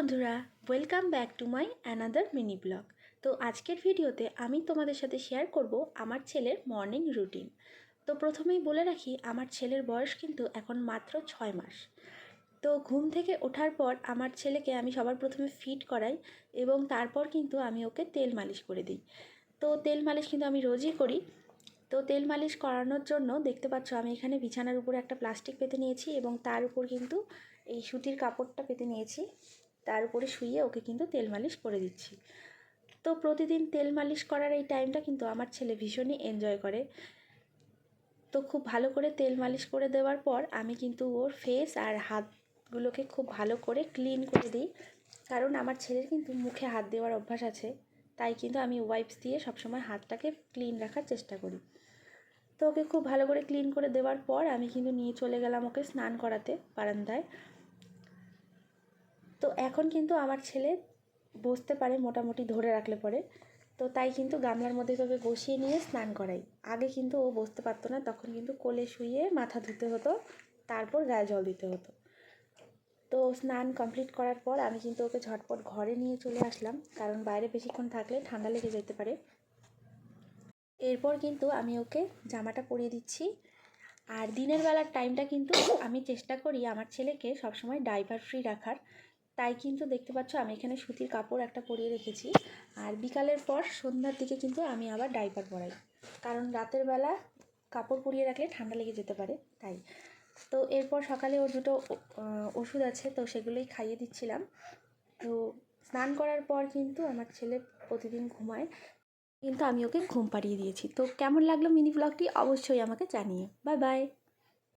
বন্ধুরা, welcome back to my another mini blog. তো আজকের ভিডিওতে আমি তোমাদের সাথে শেয়ার করব আমার ছেলের মর্নিং রুটিন। তো প্রথমেই বলে রাখি, আমার ছেলের বয়স কিন্তু এখন মাত্র 6 মাস। তো ঘুম থেকে ওঠার পর আমার ছেলেকে আমি সবার প্রথমে ফিড করাই এবং তারপর কিন্তু আমি ওকে তেল মালিশ করে দিই। তো তেল মালিশ কিন্তু আমি রোজই করি। তো তেল মালিশ করানোর জন্য দেখতে পাচ্ছ আমি এখানে বিছানার উপরে একটা প্লাস্টিক পেতে নিয়েছি এবং তার উপর কিন্তু এই সুতির কাপড়টা পেতে নিয়েছি। তার উপরে শুইয়ে ওকে কিন্তু তেল মালিশ করে দিচ্ছি। তো প্রতিদিন তেল মালিশ করার এই টাইমটা কিন্তু আমার ছেলে ভীষণই এনজয় করে। তো খুব ভালো করে তেল মালিশ করে দেওয়ার পর আমি কিন্তু ওর ফেস আর হাতগুলোকে খুব ভালো করে ক্লিন করে দিই, কারণ আমার ছেলের কিন্তু মুখে হাত দেওয়ার অভ্যাস আছে। তাই কিন্তু আমি ওয়াইপস দিয়ে সবসময় হাতটাকে ক্লিন রাখার চেষ্টা করি। তো ওকে খুব ভালো করে ক্লিন করে দেওয়ার পর আমি কিন্তু নিয়ে চলে গেলাম ওকে স্নান করাতে বারান্দায়। তো এখন কিন্তু আমার ছেলে বসতে পারে মোটামুটি, ধরে রাখলে পরে। তো তাই কিন্তু গামলার মধ্যে তোকে বসিয়ে নিয়ে স্নান করাই। আগে কিন্তু ও বসতে পারতো না, তখন কিন্তু কোলে শুয়ে মাথা ধুতে হতো, তারপর গায়ে জল দিতে হতো। তো স্নান কমপ্লিট করার পর আমি কিন্তু ওকে ঝটপট ঘরে নিয়ে চলে আসলাম, কারণ বাইরে বেশিক্ষণ থাকলে ঠান্ডা লেগে যেতে পারে। এরপর কিন্তু আমি ওকে জামাটা পরিয়ে দিচ্ছি। আর দিনের বেলার টাইমটা কিন্তু আমি চেষ্টা করি আমার ছেলেকে সবসময় ডাইপার ফ্রি রাখার। তাই কিন্তু দেখতে পাচ্ছ আমি এখানে সুতির কাপড় একটা পরিয়ে রেখেছি। আর বিকালের পর সন্ধ্যার দিকে কিন্তু আমি আবার ডাইপার পরাই, কারণ রাতের বেলা কাপড় পরিয়ে রাখলে ঠান্ডা লেগে যেতে পারে তাই। তো এরপর সকালে ওর দুটো ওষুধ আছে, তো সেগুলোই খাইয়ে দিচ্ছিলাম। তো স্নান করার পর কিন্তু আমার ছেলে প্রতিদিন ঘুমায়, কিন্তু আমি ওকে ঘুম পাড়িয়ে দিয়েছি। তো কেমন লাগলো মিনি ব্লগটি অবশ্যই আমাকে জানিও। Bye bye.